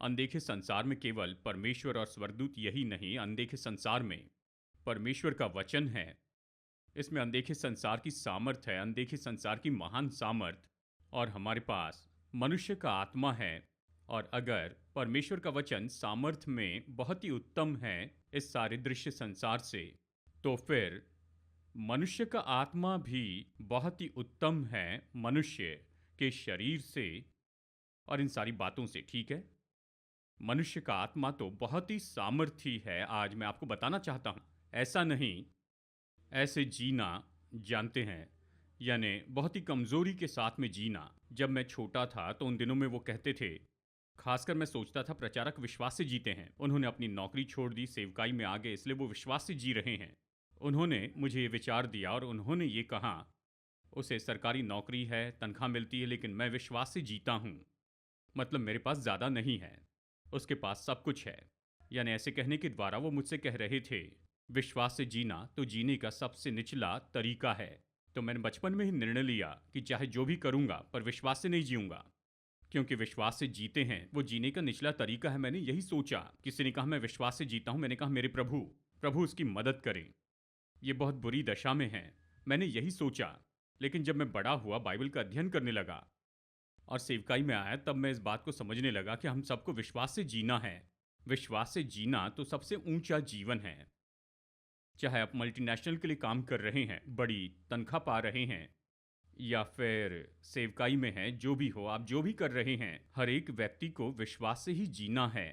अनदेखे संसार में केवल परमेश्वर और स्वर्गदूत यही नहीं, अनदेखे संसार में परमेश्वर का वचन है। इसमें अनदेखे संसार की सामर्थ है, अनदेखे संसार की महान सामर्थ, और हमारे पास मनुष्य का आत्मा है। और अगर परमेश्वर का वचन सामर्थ में बहुत ही उत्तम है इस सारे दृश्य संसार से, तो फिर मनुष्य का आत्मा भी बहुत ही उत्तम है मनुष्य के शरीर से और इन सारी बातों से। ठीक है, मनुष्य का आत्मा तो बहुत ही सामर्थी है। आज मैं आपको बताना चाहता हूं, ऐसा नहीं, ऐसे जीना जानते हैं, यानी बहुत ही कमजोरी के साथ में जीना। जब मैं छोटा था तो उन दिनों में वो कहते थे, खासकर मैं सोचता था प्रचारक विश्वास से जीते हैं। उन्होंने अपनी नौकरी छोड़ दी, सेवकाई में आ गए, इसलिए वो विश्वास से जी रहे हैं। उन्होंने मुझे ये विचार दिया और उन्होंने ये कहा, उसे सरकारी नौकरी है, तनख्वाह मिलती है, लेकिन मैं विश्वास से जीता हूँ। मतलब मेरे पास ज़्यादा नहीं है, उसके पास सब कुछ है। यानी ऐसे कहने के द्वारा वो मुझसे कह रहे थे, विश्वास से जीना तो जीने का सबसे निचला तरीका है। तो मैंने बचपन में ही निर्णय लिया कि चाहे जो भी करूँगा पर विश्वास से नहीं जीऊँगा, क्योंकि विश्वास से जीते हैं वो जीने का निचला तरीका है। मैंने यही सोचा। किसी ने कहा मैं विश्वास से जीता हूँ, मैंने कहा मेरे प्रभु प्रभु उसकी मदद करें, ये बहुत बुरी दशा में है। मैंने यही सोचा। लेकिन जब मैं बड़ा हुआ, बाइबल का अध्ययन करने लगा और सेवकाई में आया, तब मैं इस बात को समझने लगा कि हम सबको विश्वास से जीना है। विश्वास से जीना तो सबसे ऊंचा जीवन है। चाहे आप मल्टीनेशनल के लिए काम कर रहे हैं, बड़ी तनख्वाह पा रहे हैं, या फिर सेवकाई में हैं, जो भी हो, आप जो भी कर रहे हैं, हर एक व्यक्ति को विश्वास से ही जीना है।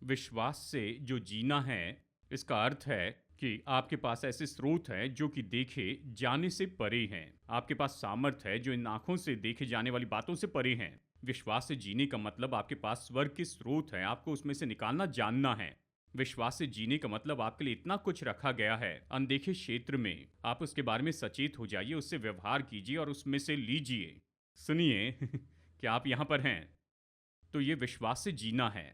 विश्वास से जो जीना है, इसका अर्थ है कि आपके पास ऐसे स्रोत हैं जो कि देखे जाने से परे हैं। आपके पास सामर्थ है जो इन आंखों से देखे जाने वाली बातों से परे हैं। विश्वास से जीने का मतलब आपके पास स्वर्ग के स्रोत हैं, आपको उसमें से निकालना जानना है। विश्वास से जीने का मतलब आपके लिए इतना कुछ रखा गया है अनदेखे क्षेत्र में, आप उसके बारे में सचेत हो जाइए, उससे व्यवहार कीजिए और उसमें से लीजिए। सुनिए क्या आप यहाँ पर हैं? तो ये विश्वास से जीना है।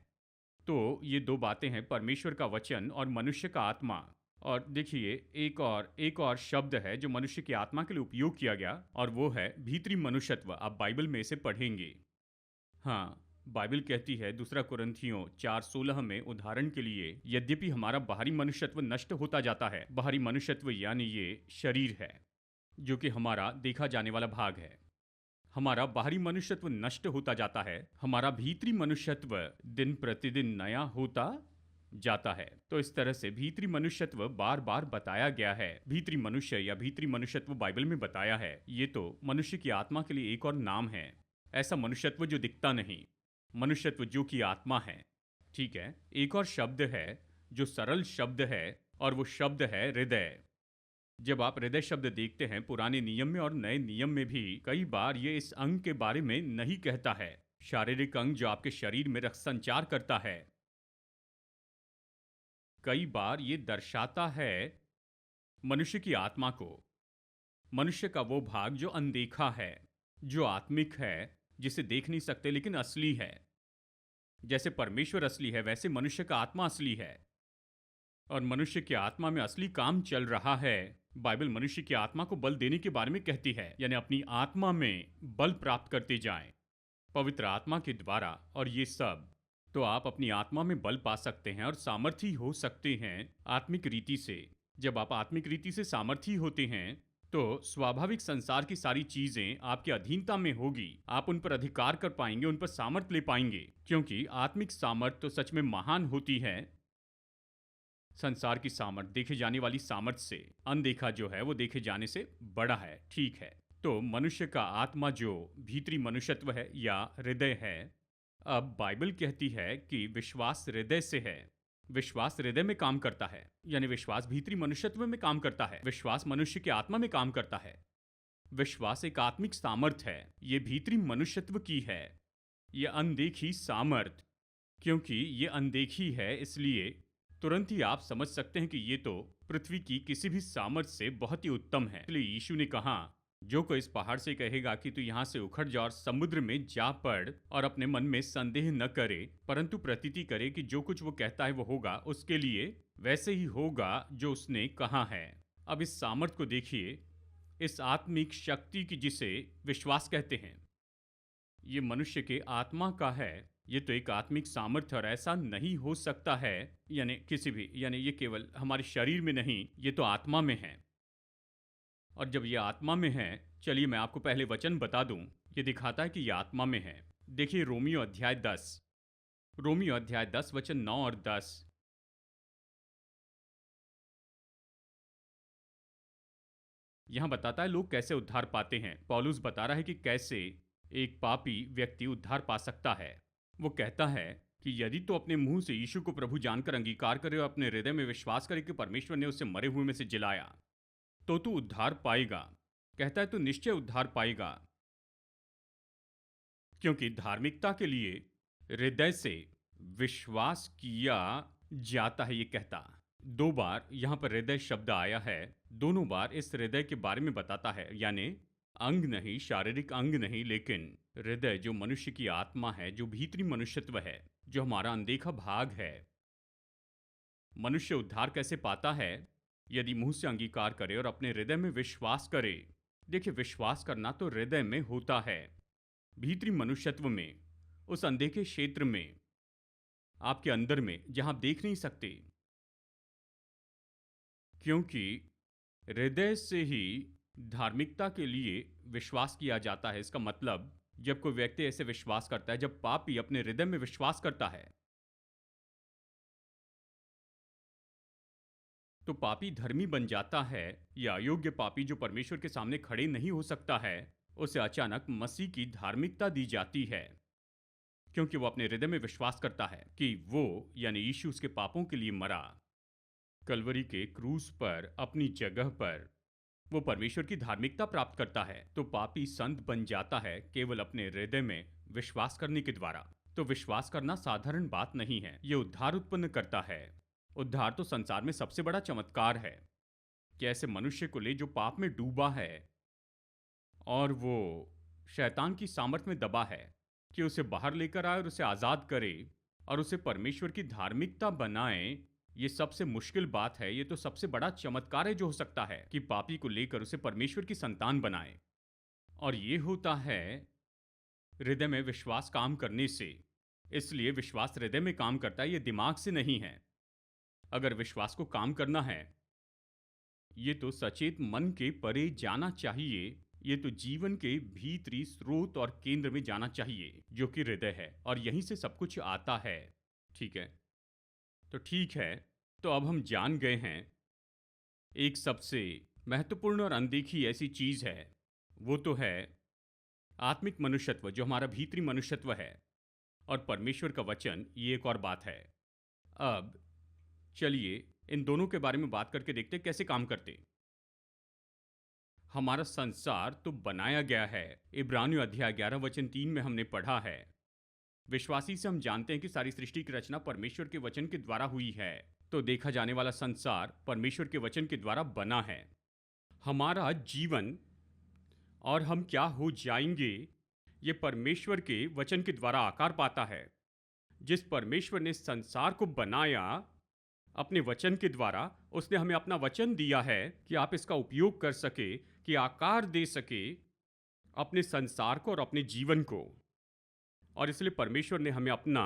तो ये दो बातें हैं, परमेश्वर का वचन और मनुष्य का आत्मा। और देखिए, एक और शब्द है जो मनुष्य की आत्मा के लिए उपयोग किया गया, और वो है भीतरी मनुष्यत्व। आप बाइबल में इसे पढ़ेंगे। हाँ, बाइबल कहती है दूसरा कुरिन्थियों 4:16 में, उदाहरण के लिए, यद्यपि हमारा बाहरी मनुष्यत्व नष्ट होता जाता है, बाहरी मनुष्यत्व यानी ये शरीर है जो कि हमारा देखा जाने वाला भाग है, हमारा बाहरी मनुष्यत्व नष्ट होता जाता है, हमारा भीतरी मनुष्यत्व दिन प्रतिदिन नया होता जाता है। तो इस तरह से भीतरी मनुष्यत्व बार बार बताया गया है। भीतरी मनुष्य या भीतरी मनुष्यत्व बाइबल में बताया है। ये तो मनुष्य की आत्मा के लिए एक और नाम है। ऐसा मनुष्यत्व जो दिखता नहीं, मनुष्यत्व जो कि आत्मा है। ठीक है, एक और शब्द है जो सरल शब्द है, और वो शब्द है हृदय। जब आप हृदय शब्द देखते हैं पुराने नियम में और नए नियम में भी, कई बार ये इस अंग के बारे में नहीं कहता है। शारीरिक अंग जो आपके शरीर में रक्त संचार करता है, कई बार ये दर्शाता है मनुष्य की आत्मा को, मनुष्य का वो भाग जो अनदेखा है, जो आत्मिक है, जिसे देख नहीं सकते लेकिन असली है। जैसे परमेश्वर असली है, वैसे मनुष्य का आत्मा असली है, और मनुष्य की आत्मा में असली काम चल रहा है। बाइबल मनुष्य की आत्मा को बल देने के बारे में कहती है, यानी अपनी आत्मा में बल प्राप्त करते जाएं पवित्र आत्मा के द्वारा, और ये सब तो आप अपनी आत्मा में बल पा सकते हैं और सामर्थी हो सकते हैं आत्मिक रीति से। जब आप आत्मिक रीति से सामर्थी होते हैं तो स्वाभाविक संसार की सारी चीजें आपके अधीनता में होगी, आप उन पर अधिकार कर पाएंगे, उन पर सामर्थ ले पाएंगे, क्योंकि आत्मिक सामर्थ तो सच में महान होती है। संसार की सामर्थ देखे जाने वाली सामर्थ से, अनदेखा जो है वो देखे जाने से बड़ा है। ठीक है, तो मनुष्य का आत्मा जो भीतरी मनुष्यत्व है या हृदय है, अब बाइबल कहती है कि विश्वास हृदय से है। विश्वास हृदय में काम करता है, यानी विश्वास भीतरी मनुष्यत्व में काम करता है, विश्वास मनुष्य की आत्मा में काम करता है। विश्वास एक आत्मिक सामर्थ है, ये भीतरी मनुष्यत्व की है, ये अनदेखी सामर्थ। क्योंकि ये अनदेखी है, इसलिए तुरंत ही आप समझ सकते हैं कि ये तो पृथ्वी की किसी भी सामर्थ से बहुत ही उत्तम है। इसलिए यीशु ने कहा, जो कोई इस पहाड़ से कहेगा कि तू यहाँ से उखड़ जा और समुद्र में जा पड़, और अपने मन में संदेह न करे, परंतु प्रतीति करे कि जो कुछ वो कहता है वो होगा, उसके लिए वैसे ही होगा जो उसने कहा है। अब इस सामर्थ को देखिए, इस आत्मिक शक्ति की जिसे विश्वास कहते हैं, ये मनुष्य के आत्मा का है। ये तो एक आत्मिक सामर्थ्य और ऐसा नहीं हो सकता है, यानी किसी भी, यानी ये केवल हमारे शरीर में नहीं, ये तो आत्मा में है। और जब ये आत्मा में है, चलिए मैं आपको पहले वचन बता दूं। ये दिखाता है कि ये आत्मा में है। देखिए रोमियो अध्याय 10, रोमियो अध्याय 10 वचन 9 और 10। यहां बताता है लोग कैसे उद्धार पाते हैं। पौलुस बता रहा है कि कैसे एक पापी व्यक्ति उद्धार पा सकता है। वो कहता है कि यदि तो अपने मुंह से यीशु को प्रभु जानकर अंगीकार करे और अपने हृदय में विश्वास करे कि परमेश्वर ने उसे मरे हुए में से जिलाया, तो तू उद्धार पाएगा। कहता है तू निश्चय उद्धार पाएगा, क्योंकि धार्मिकता के लिए हृदय से विश्वास किया जाता है। ये कहता, दो बार यहां पर हृदय शब्द आया है। दोनों बार इस हृदय के बारे में बताता है, यानी अंग नहीं, शारीरिक अंग नहीं, लेकिन हृदय जो मनुष्य की आत्मा है, जो भीतरी मनुष्यत्व है, जो हमारा अनदेखा भाग है। मनुष्य उद्धार कैसे पाता है? यदि मुंह से अंगीकार करे और अपने हृदय में विश्वास करे। देखिए विश्वास करना तो हृदय में होता है, भीतरी मनुष्यत्व में, उस अनदेखे क्षेत्र में, आपके अंदर में, जहां आप देख नहीं सकते। क्योंकि हृदय से ही धार्मिकता के लिए विश्वास किया जाता है। इसका मतलब जब कोई व्यक्ति ऐसे विश्वास करता है, जब पापी अपने हृदय में विश्वास करता है, तो पापी धर्मी बन जाता है। या अयोग्य पापी जो परमेश्वर के सामने खड़े नहीं हो सकता है, उसे अचानक मसीह की धार्मिकता दी जाती है, क्योंकि वो अपने हृदय में विश्वास करता है कि वो यानी यीशु उसके पापों के लिए मरा कलवरी के क्रूस पर, अपनी जगह पर। वो परमेश्वर की धार्मिकता प्राप्त करता है। तो पापी संत बन जाता है केवल अपने हृदय में विश्वास करने के द्वारा। तो विश्वास करना साधारण बात नहीं है, ये उद्धार उत्पन्न करता है। उद्धार तो संसार में सबसे बड़ा चमत्कार है कि ऐसे मनुष्य को ले जो पाप में डूबा है और वो शैतान की सामर्थ में दबा है, कि उसे बाहर लेकर आए और उसे आजाद करे और उसे परमेश्वर की धार्मिकता बनाए। ये सबसे मुश्किल बात है। ये तो सबसे बड़ा चमत्कार है जो हो सकता है कि पापी को लेकर उसे परमेश्वर की संतान बनाए। और ये होता है हृदय में विश्वास काम करने से। इसलिए विश्वास हृदय में काम करता है, ये दिमाग से नहीं है। अगर विश्वास को काम करना है, ये तो सचेत मन के परे जाना चाहिए। ये तो जीवन के भीतरी स्रोत और केंद्र में जाना चाहिए, जो कि हृदय है, और यहीं से सब कुछ आता है। ठीक है, तो ठीक है। तो अब हम जान गए हैं एक सबसे महत्वपूर्ण और अनदेखी ऐसी चीज है, वो तो है आत्मिक मनुष्यत्व, जो हमारा भीतरी मनुष्यत्व है, और परमेश्वर का वचन, ये एक और बात है। अब चलिए इन दोनों के बारे में बात करके देखते कैसे काम करते। हमारा संसार तो बनाया गया है, इब्रानियों अध्याय 11 वचन 3 में हमने पढ़ा है। विश्वासी से हम जानते हैं कि सारी सृष्टि की रचना परमेश्वर के वचन के द्वारा हुई है। तो देखा जाने वाला संसार परमेश्वर के वचन के द्वारा बना है। हमारा जीवन और हम क्या हो जाएंगे, ये परमेश्वर के वचन के द्वारा आकार पाता है। जिस परमेश्वर ने संसार को बनाया अपने वचन के द्वारा, उसने हमें अपना वचन दिया है कि आप इसका उपयोग कर सके, कि आकार दे सके अपने संसार को और अपने जीवन को। और इसलिए परमेश्वर ने हमें अपना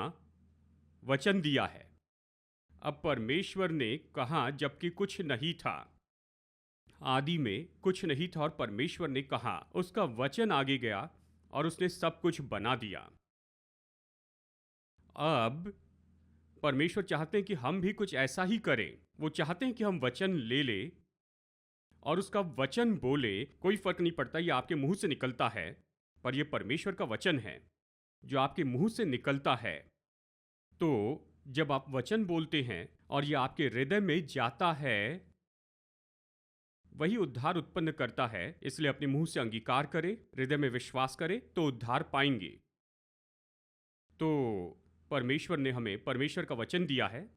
वचन दिया है। अब परमेश्वर ने कहा जबकि कुछ नहीं था, आदि में कुछ नहीं था, और परमेश्वर ने कहा, उसका वचन आगे गया और उसने सब कुछ बना दिया। अब परमेश्वर चाहते हैं कि हम भी कुछ ऐसा ही करें। वो चाहते हैं कि हम वचन ले ले और उसका वचन बोले। कोई फर्क नहीं पड़ता ये आपके मुंह से निकलता है, पर यह परमेश्वर का वचन है जो आपके मुंह से निकलता है। तो जब आप वचन बोलते हैं और यह आपके हृदय में जाता है, वही उद्धार उत्पन्न करता है। इसलिए अपने मुंह से अंगीकार करें, हृदय में विश्वास करें, तो उद्धार पाएंगे। तो परमेश्वर ने हमें परमेश्वर का वचन दिया है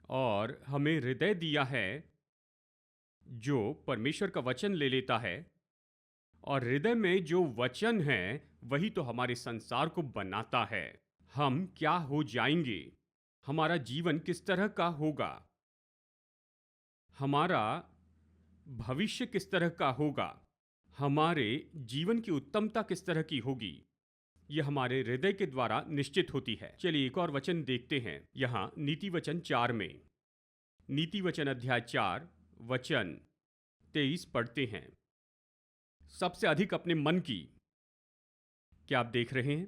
और हमें हृदय दिया है जो परमेश्वर का वचन ले लेता है। और हृदय में जो वचन है वही तो हमारे संसार को बनाता है। हम क्या हो जाएंगे, हमारा जीवन किस तरह का होगा, हमारा भविष्य किस तरह का होगा, हमारे जीवन की उत्तमता किस तरह की होगी, ये हमारे हृदय के द्वारा निश्चित होती है। चलिए एक और वचन देखते हैं यहाँ नीति वचन 4 में। नीति वचन अध्याय 4 वचन 23 पढ़ते हैं। सबसे अधिक अपने मन की, क्या आप देख रहे हैं?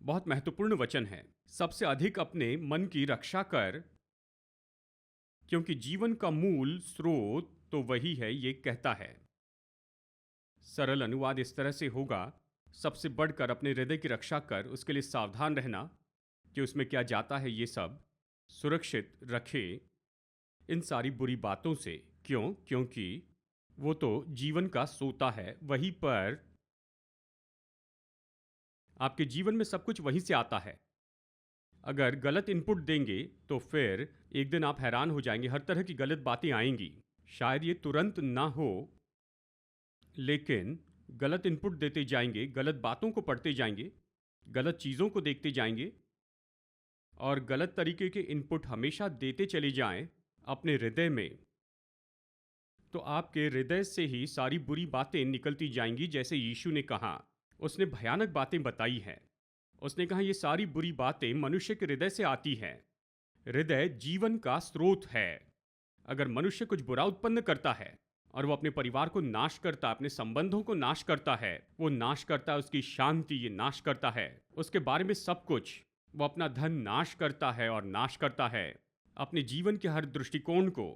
बहुत महत्वपूर्ण वचन है। सबसे अधिक अपने मन की रक्षा कर, क्योंकि जीवन का मूल स्रोत तो वही है, ये कहता है। सरल अनुवाद इस तरह से होगा, सबसे बढ़कर अपने हृदय की रक्षा कर, उसके लिए सावधान रहना कि उसमें क्या जाता है ये सब सुरक्षित रखे इन सारी बुरी बातों से। क्यों? क्योंकि वो तो जीवन का सोता है, वहीं पर आपके जीवन में सब कुछ वहीं से आता है। अगर गलत इनपुट देंगे तो फिर एक दिन आप हैरान हो जाएंगे, हर तरह की गलत बातें आएंगी। शायद ये तुरंत ना हो, लेकिन गलत इनपुट देते जाएंगे, गलत बातों को पढ़ते जाएंगे, गलत चीज़ों को देखते जाएंगे और गलत तरीके के इनपुट हमेशा देते चले जाएं अपने हृदय में, तो आपके हृदय से ही सारी बुरी बातें निकलती जाएंगी। जैसे यीशु ने कहा, उसने भयानक बातें बताई हैं। उसने कहा ये सारी बुरी बातें मनुष्य के हृदय से आती हैं। हृदय जीवन का स्रोत है। अगर मनुष्य कुछ बुरा उत्पन्न करता है और वो अपने परिवार को नाश करता है, अपने संबंधों को नाश करता है, वो नाश करता है उसकी शांति, ये नाश करता है उसके बारे में सब कुछ, वो अपना धन नाश करता है और नाश करता है अपने जीवन के हर दृष्टिकोण को,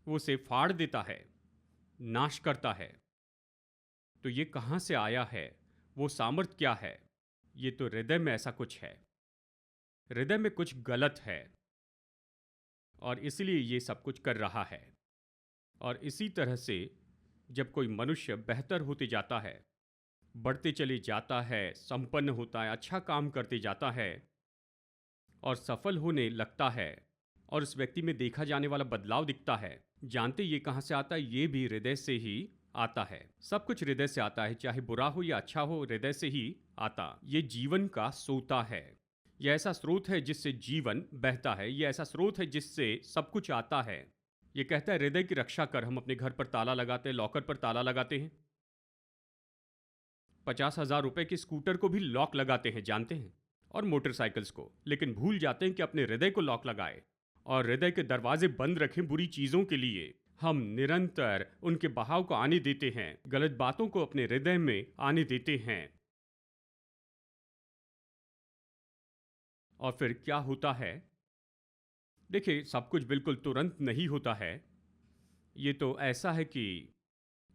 वो उसे फाड़ देता है, नाश करता है। तो ये कहाँ से आया है? वो सामर्थ क्या है? ये तो हृदय में ऐसा कुछ है, हृदय में कुछ गलत है और इसलिए ये सब कुछ कर रहा है। और इसी तरह से जब कोई मनुष्य बेहतर होते जाता है, बढ़ते चले जाता है, संपन्न होता है, अच्छा काम करते जाता है और सफल होने लगता है और उस व्यक्ति में देखा जाने वाला बदलाव दिखता है, जानते ये कहाँ से आता है? ये भी हृदय से ही आता है। सब कुछ हृदय से आता है, चाहे बुरा हो या अच्छा हो, हृदय से ही आता। ये जीवन का सोता है। यह ऐसा स्रोत है जिससे जीवन बहता है। यह ऐसा स्रोत है जिससे सब कुछ आता है। ये कहता है हृदय की रक्षा कर। हम अपने घर पर ताला लगाते हैं, लॉकर पर ताला लगाते हैं। 50,000 रुपए के स्कूटर को भी लॉक लगाते हैं, जानते हैं, और मोटरसाइकिल्स को, लेकिन भूल जाते हैं कि अपने हृदय को लॉक लगाए और हृदय के दरवाजे बंद रखें बुरी चीजों के लिए। हम निरंतर उनके बहाव को आने देते हैं, गलत बातों को अपने हृदय में आने देते हैं। और फिर क्या होता है? देखिए, सब कुछ बिल्कुल तुरंत नहीं होता है। ये तो ऐसा है कि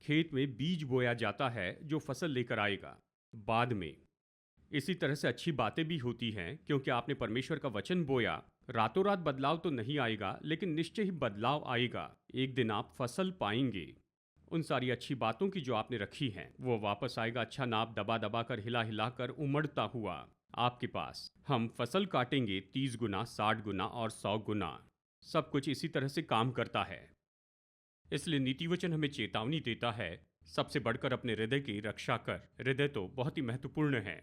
खेत में बीज बोया जाता है जो फसल लेकर आएगा बाद में। इसी तरह से अच्छी बातें भी होती हैं, क्योंकि आपने परमेश्वर का वचन बोया। रातों रात बदलाव तो नहीं आएगा, लेकिन निश्चय ही बदलाव आएगा। एक दिन आप फसल पाएंगे उन सारी अच्छी बातों की जो आपने रखी हैं। वो वापस आएगा, अच्छा नाप दबा दबा कर, हिला हिला कर, उमड़ता हुआ आपके पास। हम फसल काटेंगे 30 गुना, 60 गुना और 100 गुना। सब कुछ इसी तरह से काम करता है। इसलिए नीति वचन हमें चेतावनी देता है, सबसे बढ़कर अपने हृदय की रक्षा कर। हृदय तो बहुत ही महत्वपूर्ण है।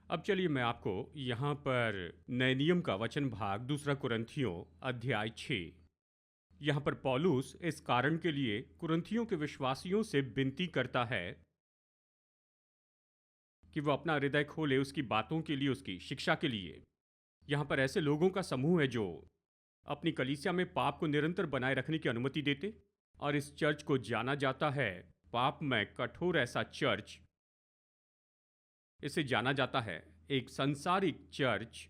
अब चलिए मैं आपको यहाँ पर नए नियम का वचन भाग 2 कुरिन्थियों अध्याय 6, यहाँ पर पौलुस इस कारण के लिए कुरिन्थियों के विश्वासियों से विनती करता है कि वो अपना हृदय खोले उसकी बातों के लिए, उसकी शिक्षा के लिए। यहाँ पर ऐसे लोगों का समूह है जो अपनी कलीसिया में पाप को निरंतर बनाए रखने की अनुमति देते, और इस चर्च को जाना जाता है पाप में कठोर ऐसा चर्च। इसे जाना जाता है एक सांसारिक चर्च।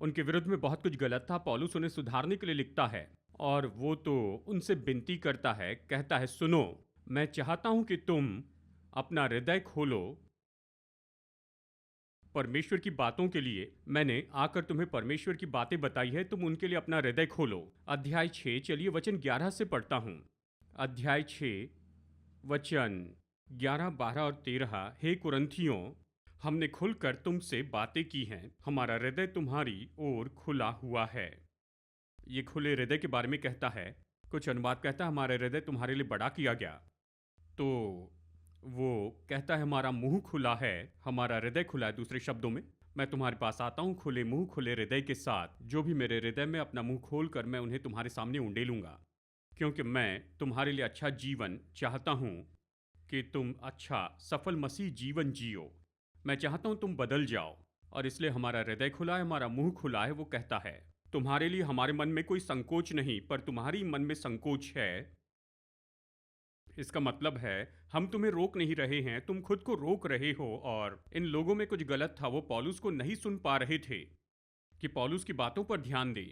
उनके विरुद्ध में बहुत कुछ गलत था। पौलुस उन्हें सुधारने के लिए लिखता है और वो तो उनसे विनती करता है, कहता है सुनो, मैं चाहता हूं कि तुम अपना हृदय खोलो परमेश्वर की बातों के लिए। मैंने आकर तुम्हें परमेश्वर की बातें बताई है, तुम उनके लिए अपना हृदय खोलो। अध्याय 6, चलिए वचन 11 से पढ़ता हूं। अध्याय 6 वचन 11, 12 और 13। हे कुरिन्थियों, हमने खुलकर तुमसे बातें की हैं, हमारा हृदय तुम्हारी ओर खुला हुआ है। ये खुले हृदय के बारे में कहता है। कुछ अनुवाद कहता है हमारा हृदय तुम्हारे लिए बड़ा किया गया। तो वो कहता है हमारा मुंह खुला है, हमारा हृदय खुला है। दूसरे शब्दों में, मैं तुम्हारे पास आता हूँ खुले मुंह, खुले हृदय के साथ। जो भी मेरे हृदय में अपना मुंह खोल कर, मैं उन्हें तुम्हारे सामने उंडेलूंगा, क्योंकि मैं तुम्हारे लिए अच्छा जीवन चाहता हूँ। कि तुम अच्छा सफल मसीह जीवन जियो। मैं चाहता हूं तुम बदल जाओ। और इसलिए हमारा हृदय खुला है, हमारा मुंह खुला है। वो कहता है तुम्हारे लिए हमारे मन में कोई संकोच नहीं, पर तुम्हारी मन में संकोच है। इसका मतलब है हम तुम्हें रोक नहीं रहे हैं, तुम खुद को रोक रहे हो। और इन लोगों में कुछ गलत था, वो पौलुस को नहीं सुन पा रहे थे कि पौलुस की बातों पर ध्यान दे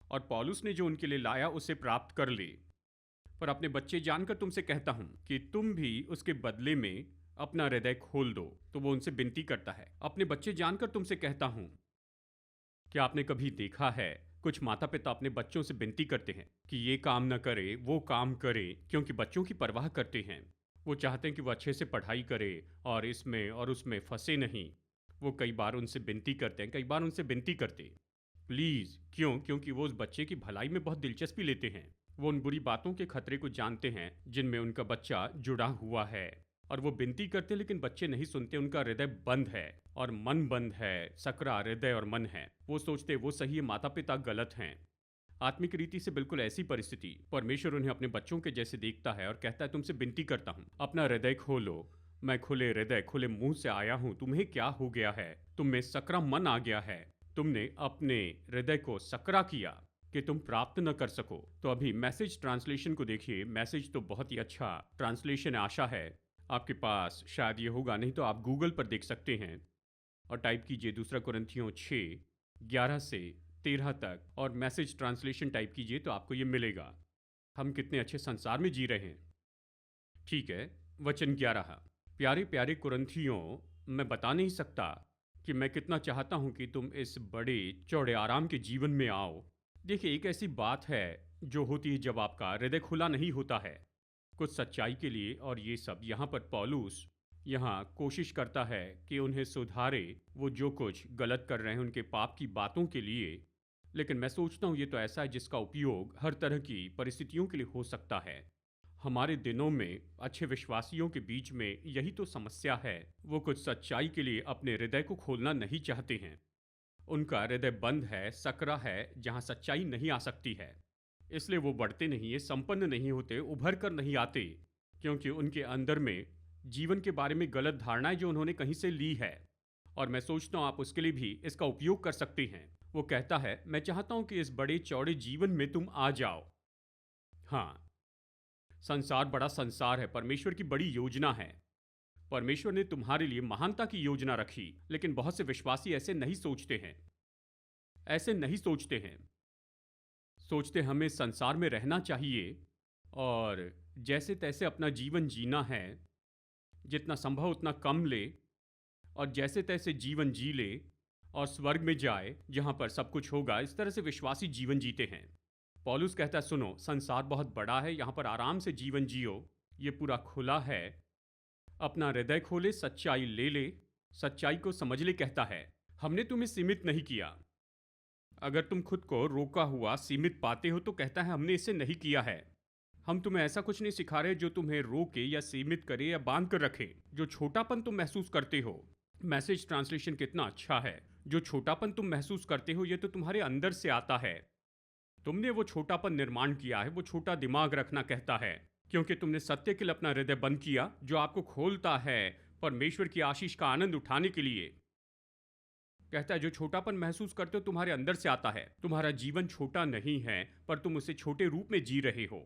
और पौलुस ने जो उनके लिए लाया उसे प्राप्त कर ले। पर अपने बच्चे जानकर तुमसे कहता हूं कि तुम भी उसके बदले में अपना हृदय खोल दो। तो वो उनसे विनती करता है। अपने बच्चे जानकर तुमसे कहता हूं, क्या आपने कभी देखा है कुछ माता पिता अपने बच्चों से विनती करते हैं कि ये काम न करे वो काम करे, क्योंकि बच्चों की परवाह करते हैं। वो चाहते हैं कि वो अच्छे से पढ़ाई करे और इसमें और उसमें फंसे नहीं। वो कई बार उनसे विनती करते हैं, कई बार उनसे विनती करते प्लीज़। क्यों? क्योंकि वो उस बच्चे की भलाई में बहुत दिलचस्पी लेते हैं। वो उन बुरी बातों के खतरे को जानते हैं जिनमें उनका बच्चा जुड़ा हुआ है। और वो विनती करते हैं लेकिन बच्चे नहीं सुनते। उनका हृदय बंद है और मन बंद है। सकरा हृदय और मन है। वो सोचते वो सही है, माता पिता गलत हैं। आत्मिक रीति से बिल्कुल ऐसी परिस्थिति परमेश्वर उन्हें अपने बच्चों के जैसे देखता है और कहता है तुमसे विनती करता हूँ अपना हृदय खोलो। मैं खुले हृदय खुले मुंह से आया हूँ। तुम्हें क्या हो गया है? तुम में सकरा मन आ गया है। तुमने अपने हृदय को सकरा किया कि तुम प्राप्त न कर सको। तो अभी मैसेज ट्रांसलेशन को देखिए। मैसेज तो बहुत ही अच्छा ट्रांसलेशन है। आशा है आपके पास शायद ये होगा, नहीं तो आप गूगल पर देख सकते हैं और टाइप कीजिए 2 कुरिन्थियों 6:11 से 13 तक और मैसेज ट्रांसलेशन टाइप कीजिए तो आपको ये मिलेगा। हम कितने अच्छे संसार में जी रहे हैं। ठीक है, वचन 11। प्यारे प्यारे कुरिन्थियों, मैं बता नहीं सकता कि मैं कितना चाहता हूं कि तुम इस बड़े चौड़े आराम के जीवन में आओ। देखिए, एक ऐसी बात है जो होती है जब आपका हृदय खुला नहीं होता है कुछ सच्चाई के लिए। और ये सब यहाँ पर पौलुस यहाँ कोशिश करता है कि उन्हें सुधारे। वो जो कुछ गलत कर रहे हैं उनके पाप की बातों के लिए। लेकिन मैं सोचता हूँ ये तो ऐसा है जिसका उपयोग हर तरह की परिस्थितियों के लिए हो सकता है। हमारे दिनों में अच्छे विश्वासियों के बीच में यही तो समस्या है। वो कुछ सच्चाई के लिए अपने हृदय को खोलना नहीं चाहते हैं। उनका हृदय बंद है, सकरा है, जहाँ सच्चाई नहीं आ सकती है। इसलिए वो बढ़ते नहीं है, संपन्न नहीं होते, उभर कर नहीं आते, क्योंकि उनके अंदर में जीवन के बारे में गलत धारणाएं जो उन्होंने कहीं से ली है। और मैं सोचता हूँ आप उसके लिए भी इसका उपयोग कर सकते हैं। वो कहता है मैं चाहता हूँ कि इस बड़े चौड़े जीवन में तुम आ जाओ। हाँ, संसार बड़ा संसार है, परमेश्वर की बड़ी योजना है। परमेश्वर ने तुम्हारे लिए महानता की योजना रखी। लेकिन बहुत से विश्वासी ऐसे नहीं सोचते हैं। ऐसे नहीं सोचते हैं। सोचते हमें संसार में रहना चाहिए और जैसे तैसे अपना जीवन जीना है, जितना संभव उतना कम ले और जैसे तैसे जीवन जी ले और स्वर्ग में जाए जहां पर सब कुछ होगा। इस तरह से विश्वासी जीवन जीते हैं। पौलुस कहता है सुनो, संसार बहुत बड़ा है, यहां पर आराम से जीवन जियो। ये पूरा खुला है। अपना हृदय खोले, सच्चाई ले ले, सच्चाई को समझ ले। कहता है हमने तुम्हें सीमित नहीं किया। अगर तुम खुद को रोका हुआ सीमित पाते हो तो कहता है हमने इसे नहीं किया है। हम तुम्हें ऐसा कुछ नहीं सिखा रहे जो तुम्हें रोके या सीमित करे या बांध कर रखे। जो छोटापन तुम महसूस करते हो, मैसेज ट्रांसलेशन कितना अच्छा है। जो छोटापन तुम महसूस करते हो ये तो तुम्हारे अंदर से आता है। तुमने वो छोटापन निर्माण किया है। वो छोटा दिमाग रखना कहता है, क्योंकि तुमने सत्य के लिए अपना हृदय बंद किया जो आपको खोलता है परमेश्वर की आशीष का आनंद उठाने के लिए। कहता है जो छोटापन महसूस करते हो तुम्हारे अंदर से आता है। तुम्हारा जीवन छोटा नहीं है, पर तुम उसे छोटे रूप में जी रहे हो।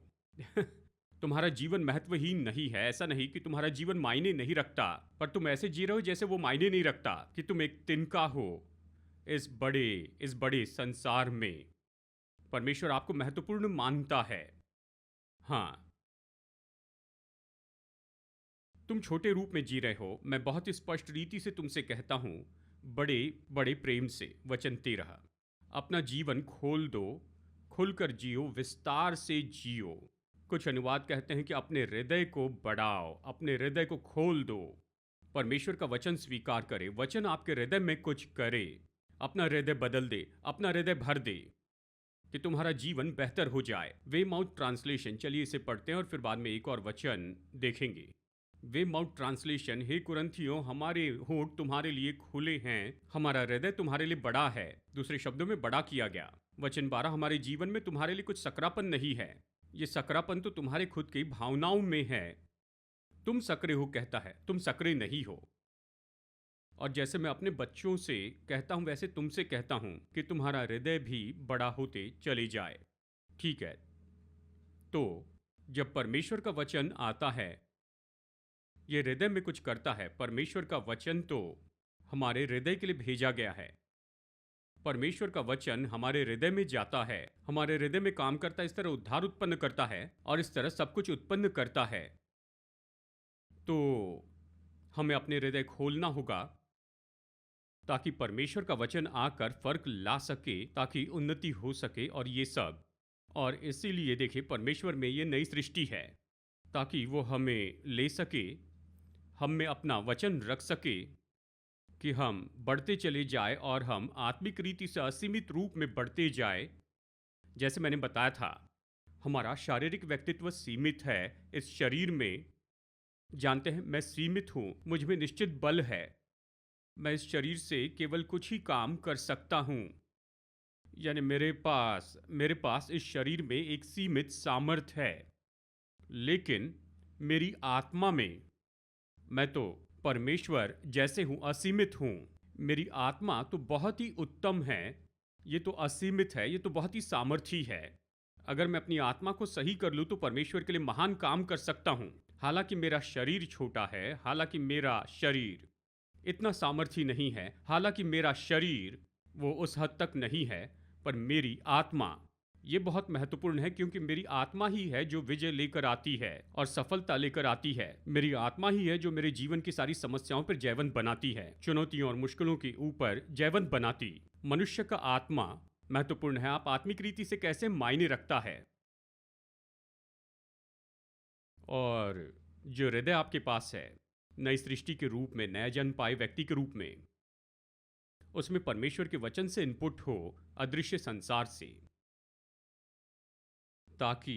तुम्हारा जीवन महत्वहीन नहीं है। ऐसा नहीं कि तुम्हारा जीवन मायने नहीं रखता, पर तुम ऐसे जी रहे हो जैसे वो मायने नहीं रखता, कि तुम एक तिनका हो इस बड़े संसार में। परमेश्वर आपको महत्वपूर्ण मानता है। हाँ, तुम छोटे रूप में जी रहे हो। मैं बहुत स्पष्ट रीति से तुमसे कहता हूं, बड़े बड़े प्रेम से। वचन 13। अपना जीवन खोल दो, खुलकर जियो, विस्तार से जियो। कुछ अनुवाद कहते हैं कि अपने हृदय को बढ़ाओ, अपने हृदय को खोल दो। परमेश्वर का वचन स्वीकार करे, वचन आपके हृदय में कुछ करे, अपना हृदय बदल दे, अपना हृदय भर दे कि तुम्हारा जीवन बेहतर हो जाए। वे माउथ ट्रांसलेशन, चलिए इसे पढ़ते हैं और फिर बाद में एक और वचन देखेंगे। वे माउथ ट्रांसलेशन, हे कुरिन्थियों, हमारे होंठ तुम्हारे लिए खुले हैं, हमारा हृदय तुम्हारे लिए बड़ा है। दूसरे शब्दों में बड़ा किया गया। वचन 12, हमारे जीवन में तुम्हारे लिए कुछ सकरापन नहीं है। ये सकरापन तो तुम्हारे खुद की भावनाओं में है। तुम सक्रिय हो कहता है, तुम सक्रिय नहीं हो। और जैसे मैं अपने बच्चों से कहता हूं वैसे तुमसे कहता हूं कि तुम्हारा हृदय भी बड़ा होते चले जाए। ठीक है। तो जब परमेश्वर का वचन आता है, ये हृदय में कुछ करता है। परमेश्वर का वचन तो हमारे हृदय के लिए भेजा गया है। परमेश्वर का वचन हमारे हृदय में जाता है, हमारे हृदय में काम करता है, इस तरह उद्धार उत्पन्न करता है और इस तरह सब कुछ उत्पन्न करता है। तो हमें अपने हृदय खोलना होगा ताकि परमेश्वर का वचन आकर फर्क ला सके, ताकि उन्नति हो सके और ये सब। और इसीलिए देखिए, परमेश्वर में ये नई सृष्टि है ताकि वो हमें ले सके, हम में अपना वचन रख सके कि हम बढ़ते चले जाए और हम आत्मिक रीति से असीमित रूप में बढ़ते जाए। जैसे मैंने बताया था, हमारा शारीरिक व्यक्तित्व सीमित है इस शरीर में। जानते हैं, मैं सीमित हूँ, मुझ में निश्चित बल है। मैं इस शरीर से केवल कुछ ही काम कर सकता हूँ। यानी मेरे पास इस शरीर में एक सीमित सामर्थ्य है। लेकिन मेरी आत्मा में मैं तो परमेश्वर जैसे हूँ, असीमित हूँ। मेरी आत्मा तो बहुत ही उत्तम है, ये तो असीमित है, ये तो बहुत ही सामर्थी है। अगर मैं अपनी आत्मा को सही कर लूँ तो परमेश्वर के लिए महान काम कर सकता हूँ। हालांकि मेरा शरीर छोटा है, हालांकि मेरा शरीर इतना सामर्थी नहीं है, हालांकि मेरा शरीर वो उस हद तक नहीं है, पर मेरी आत्मा ये बहुत महत्वपूर्ण है, क्योंकि मेरी आत्मा ही है जो विजय लेकर आती है और सफलता लेकर आती है। मेरी आत्मा ही है जो मेरे जीवन की सारी समस्याओं पर जयवंत बनाती है, चुनौतियों और मुश्किलों के ऊपर जयवंत बनाती। मनुष्य का आत्मा महत्वपूर्ण है। आप आत्मिक रीति से कैसे मायने रखता है। और जो हृदय आपके पास है, नई सृष्टि के रूप में, नया जन्म पाए व्यक्ति के रूप में, उसमें परमेश्वर के वचन से इनपुट हो, अदृश्य संसार से, ताकि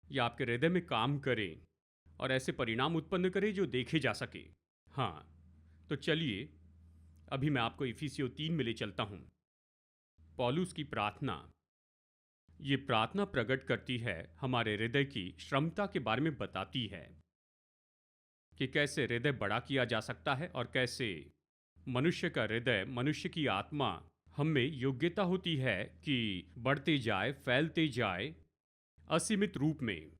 ये आपके हृदय में काम करे और ऐसे परिणाम उत्पन्न करे जो देखे जा सके। हाँ, तो चलिए अभी मैं आपको इफिसियों 3 में ले चलता हूं। पौलुस की प्रार्थना, ये प्रार्थना प्रकट करती है, हमारे हृदय की क्षमता के बारे में बताती है कि कैसे हृदय बड़ा किया जा सकता है और कैसे मनुष्य का हृदय, मनुष्य की आत्मा, हम में योग्यता होती है कि बढ़ते जाए, फैलते जाए असीमित रूप में।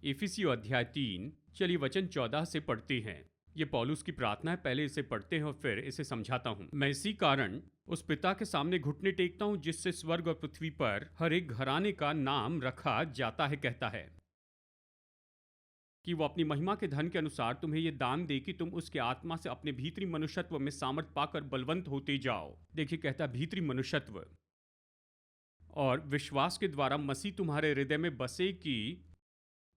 इफिसियों अध्याय 3, चलिए वचन 14 से पढ़ते हैं। ये पौलुस की प्रार्थना है, पहले इसे पढ़ते हैं और फिर इसे समझाता हूं। मैं इसी कारण उस पिता के सामने घुटने टेकता हूं जिससे स्वर्ग और पृथ्वी पर हर एक घराने का नाम रखा जाता है, कहता है कि वो अपनी महिमा के धन के अनुसार तुम्हें ये दान दे कि तुम उसके आत्मा से अपने भीतरी मनुष्यत्व में सामर्थ पाकर बलवंत होते जाओ। देखिए, कहता है भीतरी मनुष्यत्व, और विश्वास के द्वारा मसीह तुम्हारे हृदय में बसे कि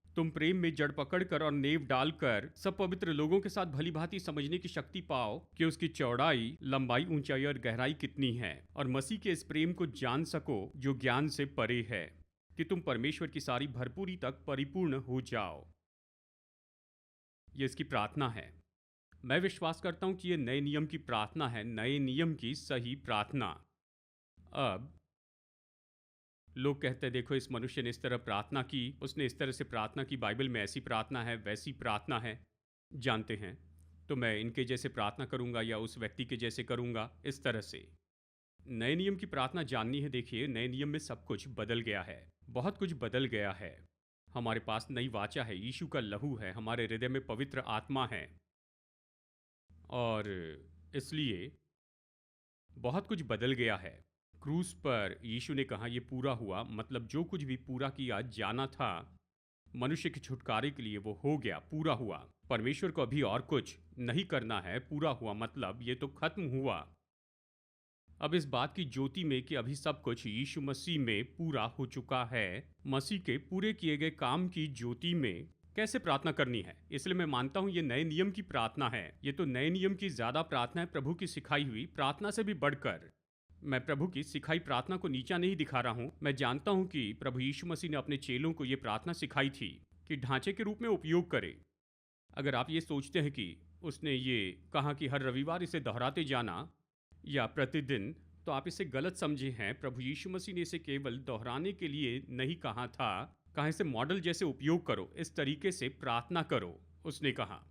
तुम प्रेम में जड़ पकड़कर और नेव डालकर सब पवित्र लोगों के साथ भली भांति समझने की शक्ति पाओ कि उसकी चौड़ाई, लंबाई, ऊंचाई और गहराई कितनी है, और मसीह के इस प्रेम को जान सको जो ज्ञान से परे है, कि तुम परमेश्वर की सारी भरपूरी तक परिपूर्ण हो जाओ। ये इसकी प्रार्थना है। मैं विश्वास करता हूं कि ये नए नियम की प्रार्थना है, नए नियम की सही प्रार्थना। अब लोग कहते हैं, देखो इस मनुष्य ने इस तरह प्रार्थना की, उसने इस तरह से प्रार्थना की, बाइबल में ऐसी प्रार्थना है, वैसी प्रार्थना है, जानते हैं, तो मैं इनके जैसे प्रार्थना करूंगा या उस व्यक्ति के जैसे करूंगा, इस तरह से। नए नियम की प्रार्थना जाननी है। देखिए, नए नियम में सब कुछ बदल गया है, बहुत कुछ बदल गया है। हमारे पास नई वाचा है, यीशु का लहू है, हमारे हृदय में पवित्र आत्मा है, और इसलिए बहुत कुछ बदल गया है। क्रूस पर यीशु ने कहा, ये पूरा हुआ, मतलब जो कुछ भी पूरा किया जाना था मनुष्य के छुटकारे के लिए, वो हो गया, पूरा हुआ। परमेश्वर को अभी और कुछ नहीं करना है, पूरा हुआ मतलब ये तो खत्म हुआ। अब इस बात की ज्योति में कि अभी सब कुछ यीशु मसीह में पूरा हो चुका है, मसीह के पूरे किए गए काम की ज्योति में कैसे प्रार्थना करनी है, इसलिए मैं मानता हूं ये नए नियम की प्रार्थना है। ये तो नए नियम की ज्यादा प्रार्थना है, प्रभु की सिखाई हुई प्रार्थना से भी बढ़कर। मैं प्रभु की सिखाई प्रार्थना को नीचा नहीं दिखा रहा हूं। मैं जानता हूं कि प्रभु यीशु मसीह ने अपने चेलों को यह प्रार्थना सिखाई थी कि ढांचे के रूप में उपयोग करे। अगर आप ये सोचते हैं कि उसने ये कहा कि हर रविवार इसे दोहराते जाना या प्रतिदिन, तो आप इसे गलत समझे हैं। प्रभु यीशु मसीह ने इसे केवल दोहराने के लिए नहीं कहा था, कहा इसे मॉडल जैसे उपयोग करो, इस तरीके से प्रार्थना करो, उसने कहा।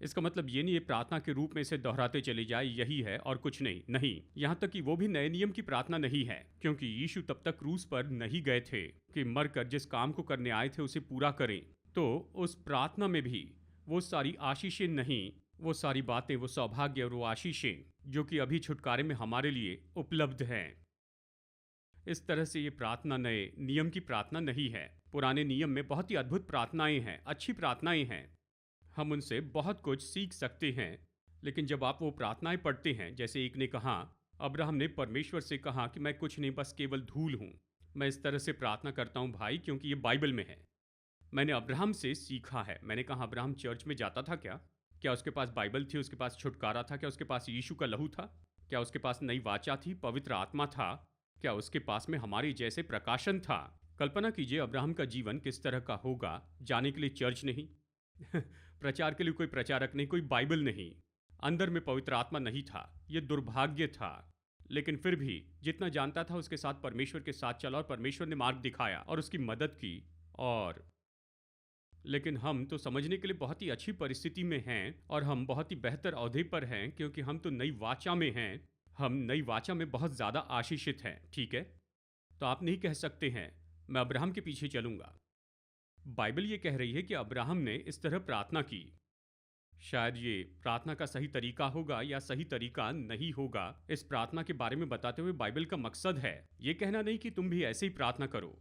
इसका मतलब ये नहीं है प्रार्थना के रूप में इसे दोहराते चले जाए, यही है और कुछ नहीं। नहीं, यहाँ तक कि वो भी नए नियम की प्रार्थना नहीं है, क्योंकि यीशु तब तक क्रूस पर नहीं गए थे कि मरकर जिस काम को करने आए थे उसे पूरा करें। तो उस प्रार्थना में भी वो सारी आशीषें नहीं, वो सारी बातें, वो सौभाग्य और वो आशीषें जो कि अभी छुटकारे में हमारे लिए उपलब्ध हैं। इस तरह से ये प्रार्थना नए नियम की प्रार्थना नहीं है। पुराने नियम में बहुत ही अद्भुत प्रार्थनाएं हैं, अच्छी प्रार्थनाएं हैं, हम उनसे बहुत कुछ सीख सकते हैं। लेकिन जब आप वो प्रार्थनाएं पढ़ते हैं, जैसे एक ने कहा, अब्राहम ने परमेश्वर से कहा कि मैं कुछ नहीं, बस केवल धूल हूँ, मैं इस तरह से प्रार्थना करता हूँ भाई, क्योंकि ये बाइबल में है, मैंने अब्राहम से सीखा है। मैंने कहा अब्राहम चर्च में जाता था क्या? क्या उसके पास बाइबल थी? उसके पास छुटकारा था? क्या उसके पास यीशु का लहू था? क्या उसके पास नई वाचा थी, पवित्र आत्मा था? क्या उसके पास में हमारे जैसे प्रकाशन था? कल्पना कीजिए अब्राहम का जीवन किस तरह का होगा। जाने के लिए चर्च नहीं प्रचार के लिए कोई प्रचारक नहीं, कोई बाइबल नहीं, अंदर में पवित्र आत्मा नहीं था। यह दुर्भाग्य था। लेकिन फिर भी जितना जानता था उसके साथ परमेश्वर के साथ चला और परमेश्वर ने मार्ग दिखाया और उसकी मदद की। और लेकिन हम तो समझने के लिए बहुत ही अच्छी परिस्थिति में हैं और हम बहुत ही बेहतर ओहदे पर हैं, क्योंकि हम तो नई वाचा में हैं। हम नई वाचा में बहुत ज़्यादा आशीषित हैं, ठीक है? तो आप नहीं कह सकते हैं मैं अब्राहम के पीछे चलूंगा। बाइबल ये कह रही है कि अब्राहम ने इस तरह प्रार्थना की। शायद ये प्रार्थना का सही तरीका होगा या सही तरीका नहीं होगा, इस प्रार्थना के बारे में बताते हुए बाइबल का मकसद है ये कहना नहीं कि तुम भी ऐसे ही प्रार्थना करो।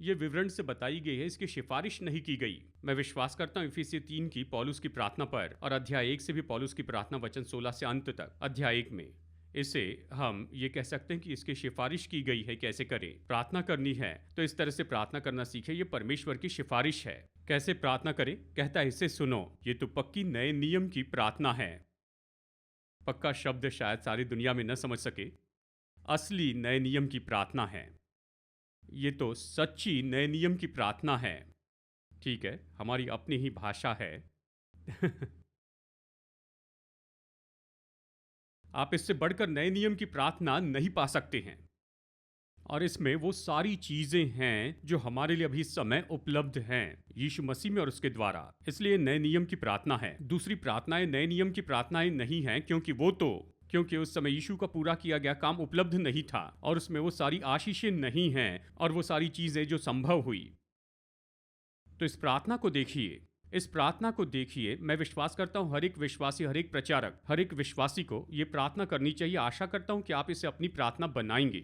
ये विवरण से बताई गई है, इसकी सिफारिश नहीं की गई। मैं विश्वास करता हूँ इफिसियों 3 की पौलुस की प्रार्थना पर और अध्याय 1 से भी पौलुस की प्रार्थना वचन 16 से अंत तक अध्याय 1 में इसे हम ये कह सकते हैं कि इसकी सिफारिश की गई है कैसे करें। प्रार्थना करनी है तो इस तरह से प्रार्थना करना सीखे, ये परमेश्वर की सिफारिश है। कैसे प्रार्थना करें? कहता है इसे सुनो, ये तो पक्की नए नियम की प्रार्थना है। पक्का शब्द शायद सारी दुनिया में न समझ सके, असली नए नियम की प्रार्थना है। ये तो सच्ची नए नियम की प्रार्थना है। ठीक है, हमारी अपनी ही भाषा है आप इससे बढ़कर नए नियम की प्रार्थना नहीं पा सकते हैं। और इसमें वो सारी चीजें हैं जो हमारे लिए अभी इस समय उपलब्ध हैं यीशु मसीह में और उसके द्वारा। इसलिए नए नियम की प्रार्थना है। दूसरी प्रार्थनाएं नए नियम की प्रार्थनाएं नहीं हैं, क्योंकि उस समय यीशु का पूरा किया गया काम उपलब्ध नहीं था और उसमें वो सारी आशीषें नहीं हैं और वो सारी चीजें जो संभव हुई। तो इस प्रार्थना को देखिए, इस प्रार्थना को देखिए। मैं विश्वास करता हूं हर एक विश्वासी, हर एक प्रचारक, हर एक विश्वासी को ये प्रार्थना करनी चाहिए। आशा करता हूं कि आप इसे अपनी प्रार्थना बनाएंगे।